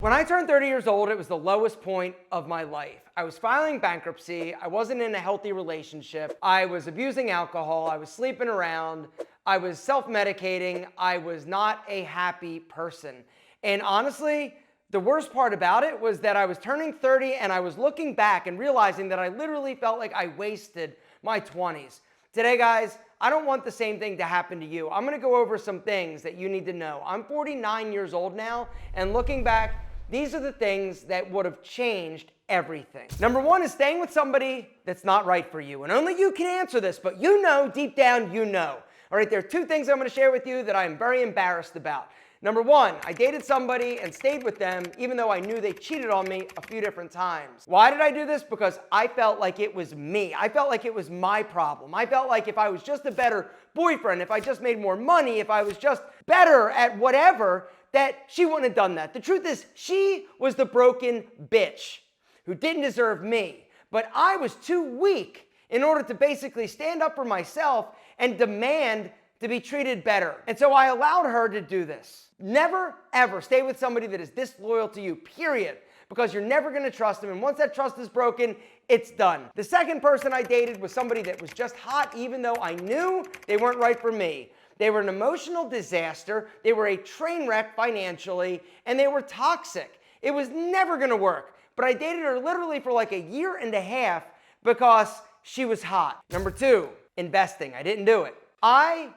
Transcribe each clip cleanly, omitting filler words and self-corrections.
When I turned 30 years old, it was the lowest point of my life. I was filing bankruptcy. I wasn't in a healthy relationship. I was abusing alcohol. I was sleeping around. I was self-medicating. I was not a happy person. And honestly, the worst part about it was that I was turning 30 and I was looking back and realizing that I literally felt like I wasted my 20s. Today, guys, I don't want the same thing to happen to you. I'm gonna go over some things that you need to know. I'm 49 years old now, and looking back, these are the things that would have changed everything. Number one is staying with somebody that's not right for you. And only you can answer this, but you know, deep down, you know. All right, there are two things I'm gonna share with you that I'm very embarrassed about. Number one, I dated somebody and stayed with them even though I knew they cheated on me a few different times. Why did I do this? Because I felt like it was me. I felt like it was my problem. I felt like if I was just a better boyfriend, if I just made more money, if I was just better at whatever, that she wouldn't have done that. The truth is, she was the broken bitch who didn't deserve me. But I was too weak in order to basically stand up for myself and demand to be treated better. And so I allowed her to do this. Never, ever stay with somebody that is disloyal to you, period. Because you're never gonna trust them, and once that trust is broken, it's done. The second person I dated was somebody that was just hot even though I knew they weren't right for me. They were an emotional disaster, they were a train wreck financially, and they were toxic. It was never gonna work, but I dated her literally for like a year and a half because she was hot. Number two, investing. I didn't do it. I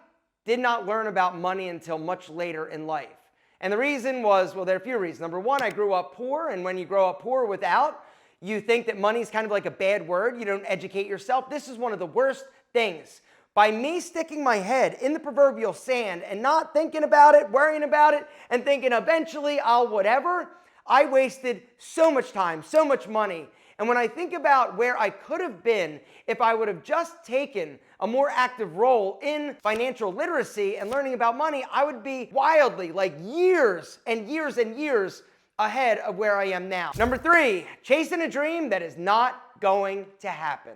did not learn about money until much later in life. And the reason was, well, there are a few reasons. Number one, I grew up poor, and when you grow up poor without, you think that money is kind of like a bad word. You don't educate yourself. This is one of the worst things. By me sticking my head in the proverbial sand and not thinking about it, worrying about it, and thinking eventually I'll whatever, I wasted so much time, so much money. And when I think about where I could have been if I would have just taken a more active role in financial literacy and learning about money, I would be wildly, like years and years and years ahead of where I am now. Number three, chasing a dream that is not going to happen.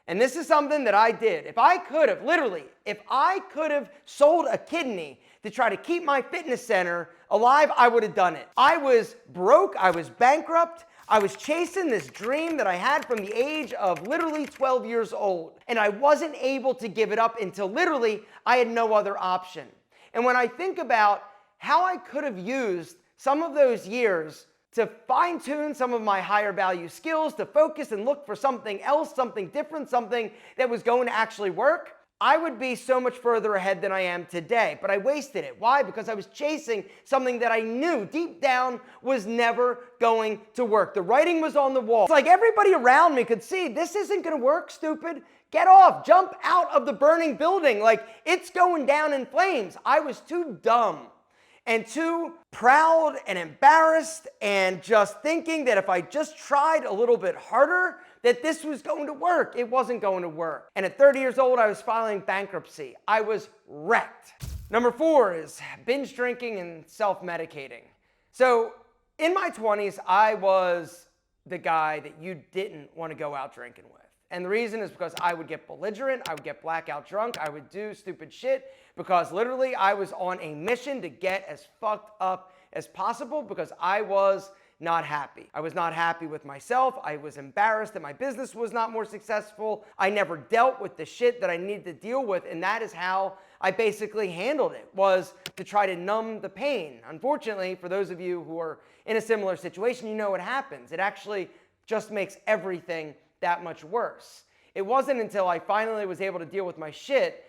And this is something that I did. If I could have, literally, if I could have sold a kidney to try to keep my fitness center alive, I would have done it. I was broke, I was bankrupt, I was chasing this dream that I had from the age of literally 12 years old. And I wasn't able to give it up until literally I had no other option. And when I think about how I could have used some of those years to fine-tune some of my higher value skills, to focus and look for something else, something different, something that was going to actually work, I would be so much further ahead than I am today. But I wasted it. Why? Because I was chasing something that I knew deep down was never going to work. The writing was on the wall. It's like everybody around me could see, this isn't gonna work, stupid. Get off, jump out of the burning building. Like, it's going down in flames. I was too dumb and too proud and embarrassed and just thinking that if I just tried a little bit harder, that this was going to work. It wasn't going to work. And at 30 years old, I was filing bankruptcy. I was wrecked. Number four is binge drinking and self-medicating. So in my 20s, I was the guy that you didn't want to go out drinking with. And the reason is because I would get belligerent, I would get blackout drunk, I would do stupid shit because literally I was on a mission to get as fucked up as possible because I was not happy. I was not happy with myself. I was embarrassed that my business was not more successful. I never dealt with the shit that I needed to deal with, and that is how I basically handled it, was to try to numb the pain. Unfortunately, for those of you who are in a similar situation, you know what happens. It actually just makes everything that much worse. It wasn't until I finally was able to deal with my shit,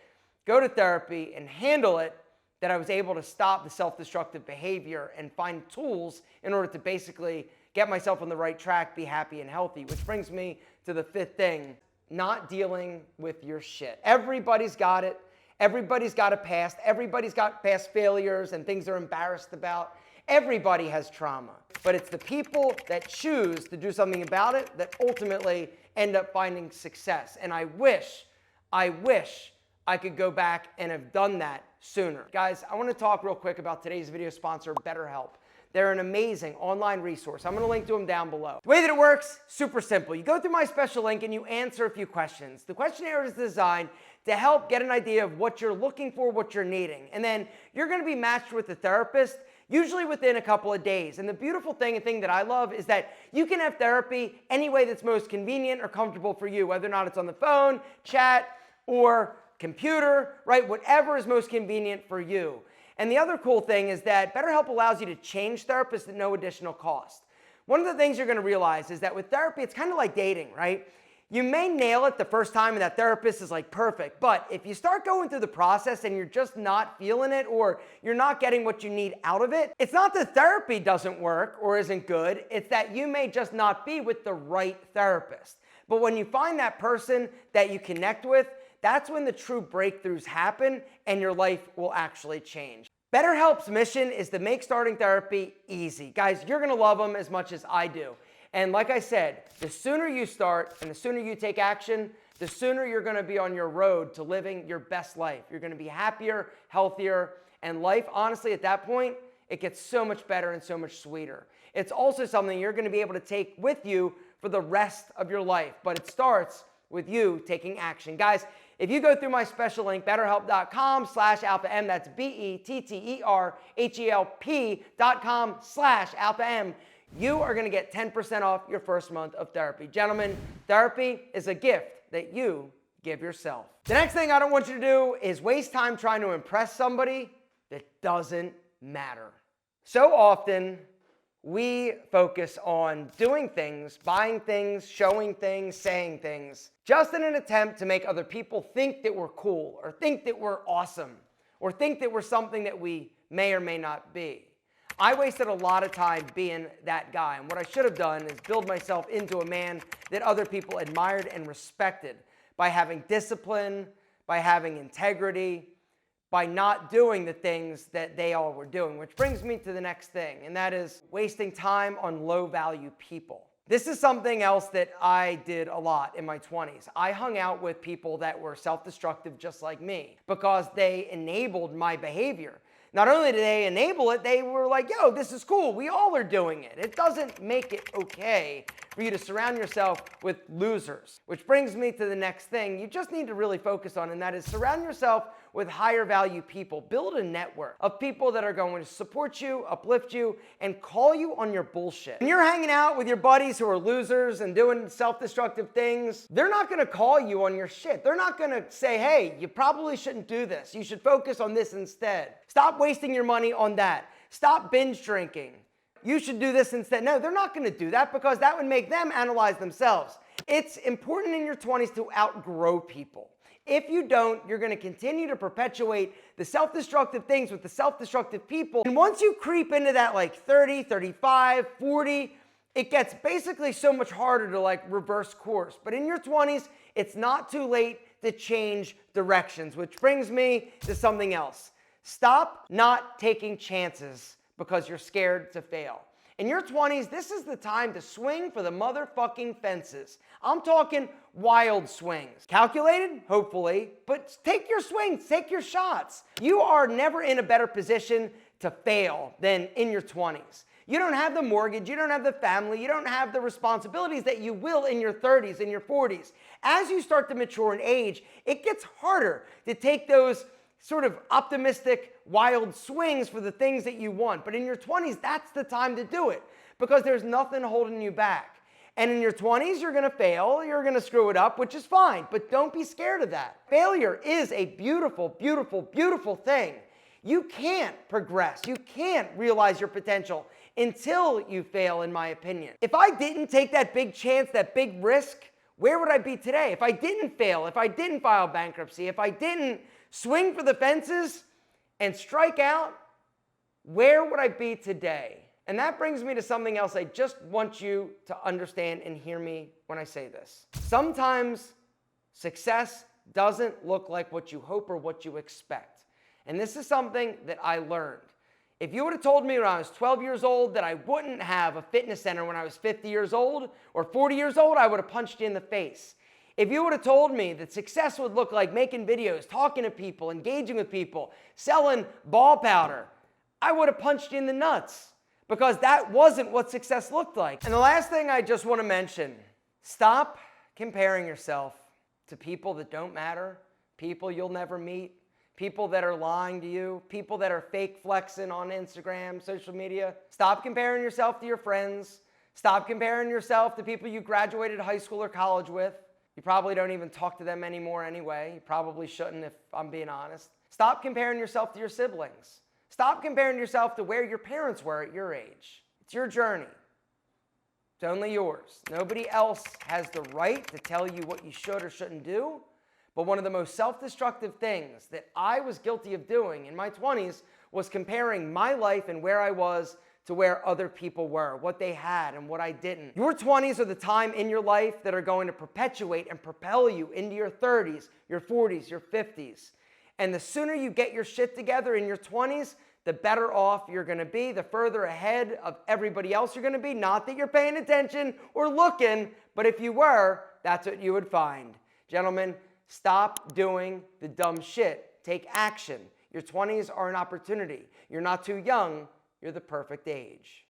go to therapy, and handle it that I was able to stop the self-destructive behavior and find tools in order to basically get myself on the right track, be happy and healthy. Which brings me to the fifth thing, not dealing with your shit. Everybody's got it. Everybody's got a past. Everybody's got past failures and things they're embarrassed about. Everybody has trauma. But it's the people that choose to do something about it that ultimately end up finding success. And I wish I could go back and have done that sooner. Guys, I want to talk real quick about today's video sponsor, BetterHelp. They're an amazing online resource. I'm going to link to them down below. The way that it works, super simple. You go through my special link and you answer a few questions. The questionnaire is designed to help get an idea of what you're looking for, what you're needing. And then you're going to be matched with a therapist. usually within a couple of days. And the beautiful thing that I love is that you can have therapy any way that's most convenient or comfortable for you, whether or not it's on the phone, chat, or computer, right? Whatever is most convenient for you. And the other cool thing is that BetterHelp allows you to change therapists at no additional cost. One of the things you're going to realize is that with therapy, it's kind of like dating, right? You may nail it the first time and that therapist is like perfect, but if you start going through the process and you're just not feeling it or you're not getting what you need out of it, it's not that therapy doesn't work or isn't good, it's that you may just not be with the right therapist. But when you find that person that you connect with, that's when the true breakthroughs happen and your life will actually change. BetterHelp's mission is to make starting therapy easy. Guys, you're gonna love them as much as I do. And like I said, the sooner you start and the sooner you take action, the sooner you're gonna be on your road to living your best life. You're gonna be happier, healthier, and life, honestly, at that point, it gets so much better and so much sweeter. It's also something you're gonna be able to take with you for the rest of your life, but it starts with you taking action. Guys, if you go through my special link, betterhelp.com/alpha-M, that's BETTERHELP.com/alpha-M, you are gonna get 10% off your first month of therapy. Gentlemen, therapy is a gift that you give yourself. The next thing I don't want you to do is waste time trying to impress somebody that doesn't matter. So often, we focus on doing things, buying things, showing things, saying things, just in an attempt to make other people think that we're cool, or think that we're awesome, or think that we're something that we may or may not be. I wasted a lot of time being that guy, and what I should have done is build myself into a man that other people admired and respected by having discipline, by having integrity, by not doing the things that they all were doing, which brings me to the next thing, and that is wasting time on low-value people. This is something else that I did a lot in my 20s. I hung out with people that were self-destructive just like me because they enabled my behavior. Not only did they enable it, they were like, yo, this is cool. We all are doing it. It doesn't make it okay for you to surround yourself with losers. Which brings me to the next thing you just need to really focus on, and that is surround yourself with higher value people. Build a network of people that are going to support you, uplift you, and call you on your bullshit. When you're hanging out with your buddies who are losers and doing self-destructive things, they're not gonna call you on your shit. They're not gonna say, hey, you probably shouldn't do this. You should focus on this instead. Stop wasting your money on that. Stop binge drinking. You should do this instead. No, they're not gonna do that because that would make them analyze themselves. It's important in your 20s to outgrow people. If you don't, you're gonna continue to perpetuate the self-destructive things with the self-destructive people. And once you creep into that like 30, 35, 40, it gets basically so much harder to like reverse course. But in your 20s, it's not too late to change directions, which brings me to something else. Stop not taking chances because you're scared to fail. In your 20s, this is the time to swing for the motherfucking fences. I'm talking wild swings. Calculated, hopefully, but take your swings, take your shots. You are never in a better position to fail than in your 20s. You don't have the mortgage, you don't have the family, you don't have the responsibilities that you will in your 30s and your 40s. As you start to mature in age, it gets harder to take those sort of optimistic, wild swings for the things that you want. But in your 20s, that's the time to do it because there's nothing holding you back. And in your 20s, you're gonna fail, you're gonna screw it up, which is fine, but don't be scared of that. Failure is a beautiful, beautiful, beautiful thing. You can't progress, you can't realize your potential until you fail, in my opinion. If I didn't take that big chance, that big risk, where would I be today? If I didn't fail, if I didn't file bankruptcy, if I didn't swing for the fences and strike out, where would I be today? And that brings me to something else I just want you to understand and hear me when I say this. Sometimes success doesn't look like what you hope or what you expect. And this is something that I learned. If you would have told me when I was 12 years old that I wouldn't have a fitness center when I was 50 years old or 40 years old, I would have punched you in the face. If you would have told me that success would look like making videos, talking to people, engaging with people, selling ball powder, I would have punched you in the nuts because that wasn't what success looked like. And the last thing I just want to mention, stop comparing yourself to people that don't matter, people you'll never meet, people that are lying to you, people that are fake flexing on Instagram, social media. Stop comparing yourself to your friends. Stop comparing yourself to people you graduated high school or college with. You probably don't even talk to them anymore anyway. You probably shouldn't, if I'm being honest. Stop comparing yourself to your siblings. Stop comparing yourself to where your parents were at your age. It's your journey. It's only yours. Nobody else has the right to tell you what you should or shouldn't do. But one of the most self-destructive things that I was guilty of doing in my 20s was comparing my life and where I was to where other people were, what they had and what I didn't. Your 20s are the time in your life that are going to perpetuate and propel you into your 30s, your 40s, your 50s. And the sooner you get your shit together in your 20s, the better off you're gonna be, the further ahead of everybody else you're gonna be. Not that you're paying attention or looking, but if you were, that's what you would find. Gentlemen, stop doing the dumb shit. Take action. Your 20s are an opportunity. You're not too young. You're the perfect age.